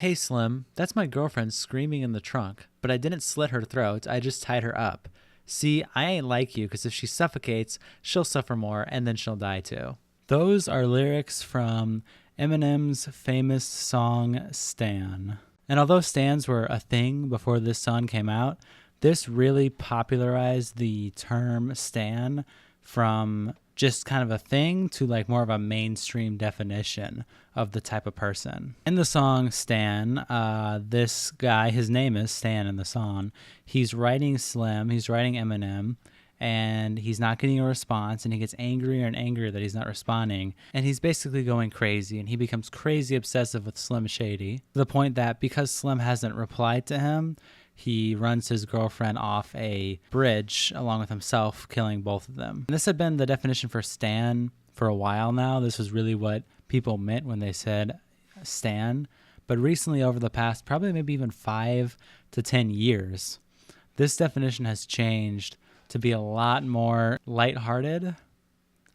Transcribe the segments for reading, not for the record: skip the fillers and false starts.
Hey Slim, that's my girlfriend screaming in the trunk, but I didn't slit her throat, I just tied her up. See, I ain't like you because if she suffocates, she'll suffer more and then she'll die too. Those are lyrics from Eminem's famous song Stan. And although stans were a thing before this song came out, this really popularized the term stan from just kind of a thing to like more of a mainstream definition of the type of person. In the song Stan, this guy, his name is Stan in the song, he's writing Slim, he's writing Eminem, and he's not getting a response, and he gets angrier and angrier that he's not responding, and he's basically going crazy, and he becomes crazy obsessive with Slim Shady, to the point that because Slim hasn't replied to him, he runs his girlfriend off a bridge along with himself, killing both of them. And this had been the definition for Stan for a while now. This was really what people meant when they said Stan. But recently, over the past probably maybe even 5 to 10 years, this definition has changed to be a lot more lighthearted.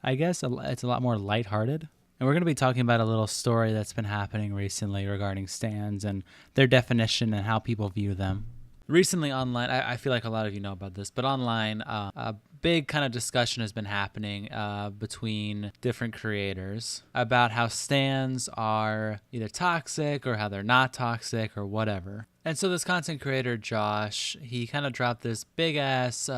I guess it's a lot more lighthearted. And we're going to be talking about a little story that's been happening recently regarding stans and their definition and how people view them. Recently online, I feel like a lot of you know about this, but online, a big kind of discussion has been happening between different creators about how stans are either toxic or how they're not toxic or whatever. And so this content creator, Josh, he kind of dropped this big-ass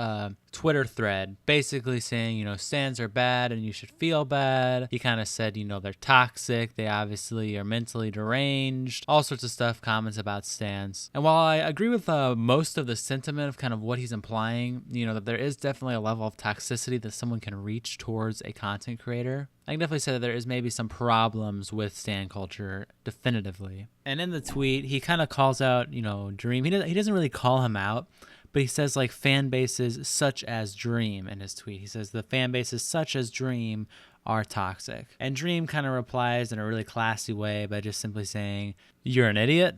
Twitter thread basically saying, stans are bad and you should feel bad. He kind of said, they're toxic. They obviously are mentally deranged. All sorts of stuff, comments about stans. And while I agree with most of the sentiment of kind of what he's implying, that there is definitely a level of toxicity that someone can reach towards a content creator, I can definitely say that there is maybe some problems with stan culture, definitively. And in the tweet, he kind of calls out, Dream. He doesn't really call him out, but he says like fan bases such as Dream in his tweet. He says the fan bases such as Dream are toxic. And Dream kind of replies in a really classy way by just simply saying, "You're an idiot."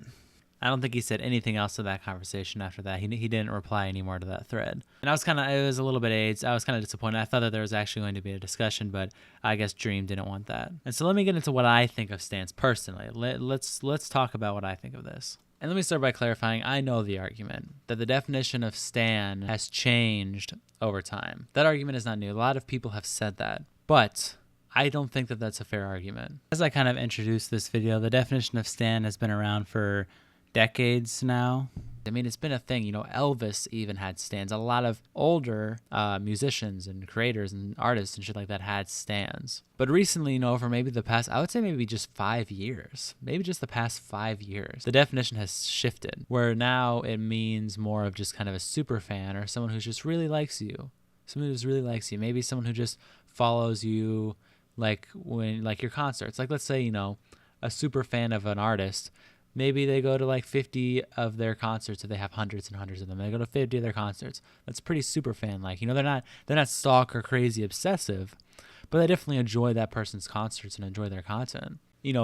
I don't think he said anything else to that conversation after that. He didn't reply anymore to that thread. And it was a little bit AIDS. I was kind of disappointed. I thought that there was actually going to be a discussion, but I guess Dream didn't want that. And so let me get into what I think of stans personally. Let's talk about what I think of this. And let me start by clarifying, I know the argument that the definition of stan has changed over time. That argument is not new. A lot of people have said that. But I don't think that that's a fair argument. As I kind of introduced this video, the definition of stan has been around for decades now. I mean, it's been a thing. Elvis even had stans. A lot of older musicians and creators and artists and shit like that had stans. But recently, for maybe the past, I would say maybe just 5 years, maybe just the past 5 years, the definition has shifted, where now it means more of just kind of a super fan or someone who just really likes you. Someone who just really likes you. Maybe someone who just follows you like your concerts. Like, let's say, a super fan of an artist. Maybe they go to like 50 of their concerts if they have hundreds and hundreds of them. They go to 50 of their concerts. That's pretty super fan like. They're not stalker crazy obsessive, but they definitely enjoy that person's concerts and enjoy their content.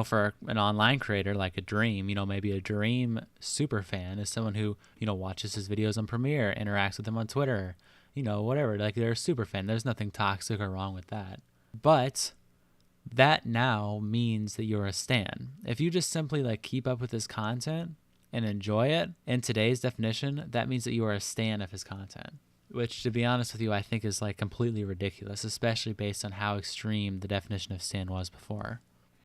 For an online creator like a Dream, maybe a Dream super fan is someone who, watches his videos on Premiere, interacts with him on Twitter, whatever. Like, they're a super fan. There's nothing toxic or wrong with that. But that now means that you're a stan. If you just simply like keep up with his content and enjoy it, in today's definition, that means that you are a stan of his content. Which, to be honest with you, I think is like completely ridiculous, especially based on how extreme the definition of stan was before.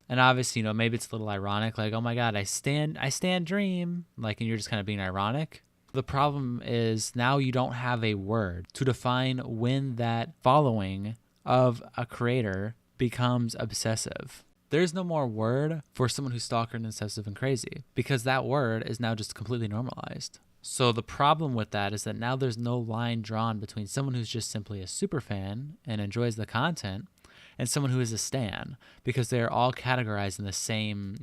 And obviously, maybe it's a little ironic, like, oh my God, I stan Dream, like, and you're just kind of being ironic. The problem is now you don't have a word to define when that following of a creator becomes obsessive. There's no more word for someone who's stalker and obsessive and crazy, because that word is now just completely normalized. So the problem with that is that now there's no line drawn between someone who's just simply a super fan and enjoys the content and someone who is a stan, because they're all categorized in the same,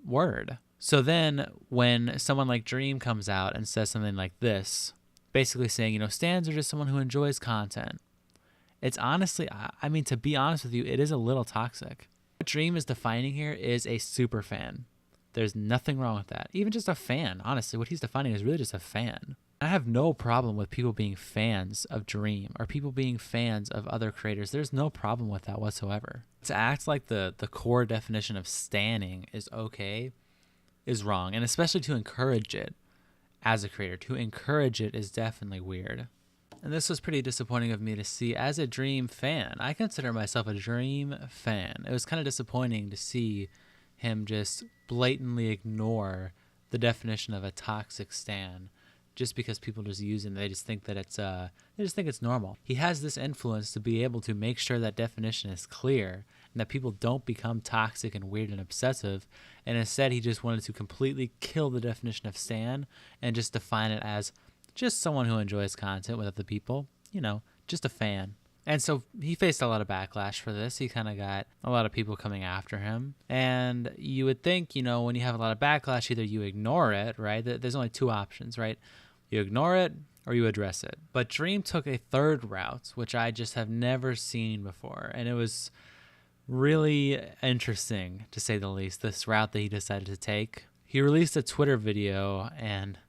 word. So then when someone like Dream comes out and says something like this, basically saying, stans are just someone who enjoys content, it's honestly, I mean, to be honest with you, it is a little toxic. What Dream is defining here is a super fan. There's nothing wrong with that. Even just a fan, honestly, what he's defining is really just a fan. I have no problem with people being fans of Dream or people being fans of other creators. There's no problem with that whatsoever. To act like the core definition of standing is okay is wrong, and especially to encourage it as a creator. To encourage it is definitely weird. And this was pretty disappointing of me to see as a Dream fan. I consider myself a Dream fan. It was kind of disappointing to see him just blatantly ignore the definition of a toxic stan just because people just use it and they just think that it's normal. He has this influence to be able to make sure that definition is clear and that people don't become toxic and weird and obsessive. And instead, he just wanted to completely kill the definition of stan and just define it as just someone who enjoys content with other people, just a fan. And so he faced a lot of backlash for this. He kind of got a lot of people coming after him. And you would think, when you have a lot of backlash, either you ignore it, right? There's only two options, right? You ignore it or you address it. But Dream took a third route, which I just have never seen before. And it was really interesting, to say the least, this route that he decided to take. He released a Twitter video, and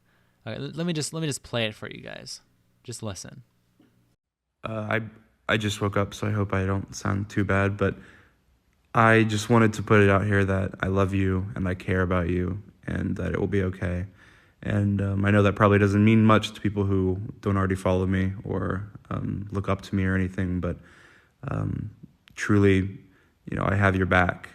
let me just play it for you guys. Just listen. I just woke up, so I hope I don't sound too bad, but I just wanted to put it out here that I love you and I care about you and that it will be okay. And I know that probably doesn't mean much to people who don't already follow me or look up to me or anything, but truly, I have your back.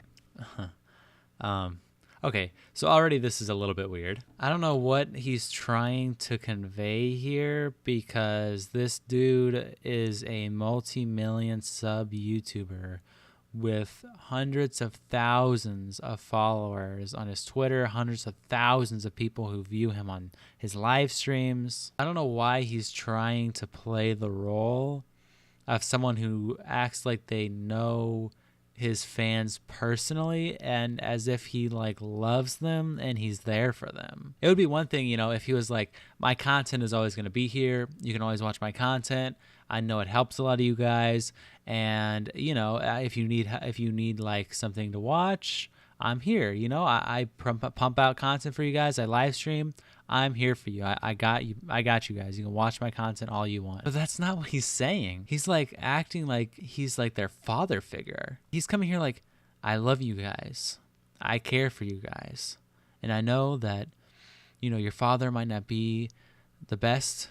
Okay, so already this is a little bit weird. I don't know what he's trying to convey here because this dude is a multi-million sub YouTuber with hundreds of thousands of followers on his Twitter, hundreds of thousands of people who view him on his live streams. I don't know why he's trying to play the role of someone who acts like they know his fans personally and as if he loves them and he's there for them. It would be one thing, if he was like, my content is always going to be here. You can always watch my content. I know it helps a lot of you guys. And, if you need something to watch, I'm here. I pump out content for you guys. I live stream. I'm here for you. I got you. I got you guys. You can watch my content all you want. But that's not what he's saying. He's acting like he's their father figure. He's coming here like, I love you guys. I care for you guys. And I know that, your father might not be the best,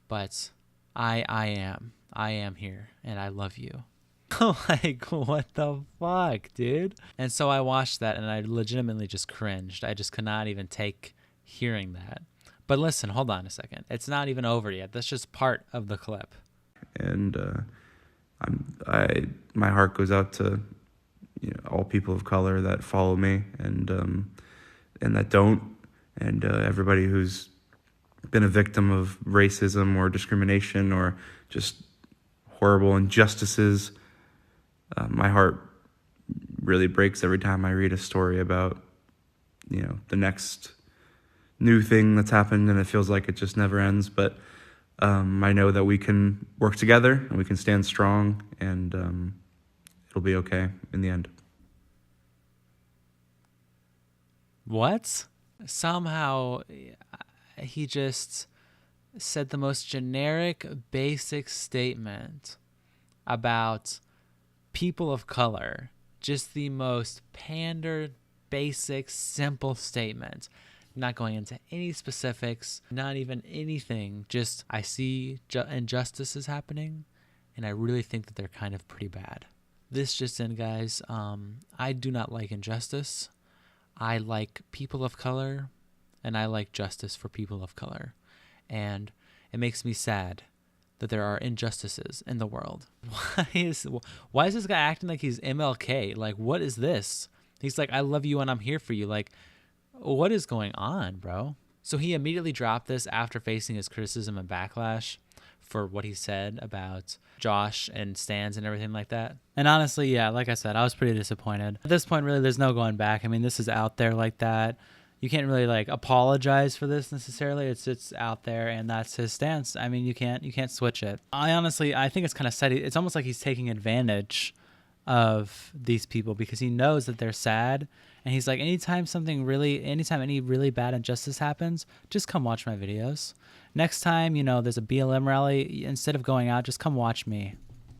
but I am. I am here and I love you. What the fuck, dude? And so I watched that and I legitimately just cringed. I just could not even take hearing that. But listen, hold on a second. It's not even over yet. That's just part of the clip. And my heart goes out to all people of color that follow me and that don't, and everybody who's been a victim of racism or discrimination or just horrible injustices. My heart really breaks every time I read a story about the next new thing that's happened, and it feels like it just never ends. But I know that we can work together and we can stand strong, and it'll be okay in the end. What? Somehow he just said the most generic, basic statement about people of color. Just the most pandered, basic, simple statement. Not going into any specifics, not even anything. Just, I see injustices happening, and I really think that they're kind of pretty bad. This just in, guys. I do not like injustice. I like people of color, and I like justice for people of color. And it makes me sad that there are injustices in the world. Why is this guy acting like he's MLK? What is this? He's like, I love you and I'm here for you. What is going on, bro? So he immediately dropped this after facing his criticism and backlash for what he said about Josh and stans and everything like that. And honestly, yeah, like I said, I was pretty disappointed. At this point, really, there's no going back. I mean, this is out there like that. You can't really apologize for this necessarily. It's out there, and that's his stance. I mean, you can't switch it. I think it's kind of sad. It's almost like he's taking advantage of these people because he knows that they're sad, and he's like, anytime any really bad injustice happens, just come watch my videos. Next time, there's a BLM rally, instead of going out, just come watch me.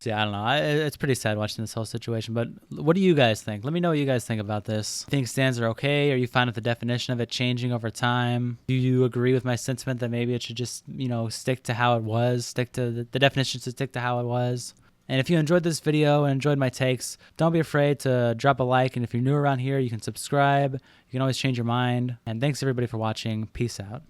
Yeah, I don't know. It's pretty sad watching this whole situation, but what do you guys think? Let me know what you guys think about this. Think stands are okay? Are you fine with the definition of it changing over time? Do you agree with my sentiment that maybe it should just, stick to how it was, stick to the definition should stick to how it was? And if you enjoyed this video and enjoyed my takes, don't be afraid to drop a like. And if you're new around here, you can subscribe. You can always change your mind. And thanks everybody for watching. Peace out.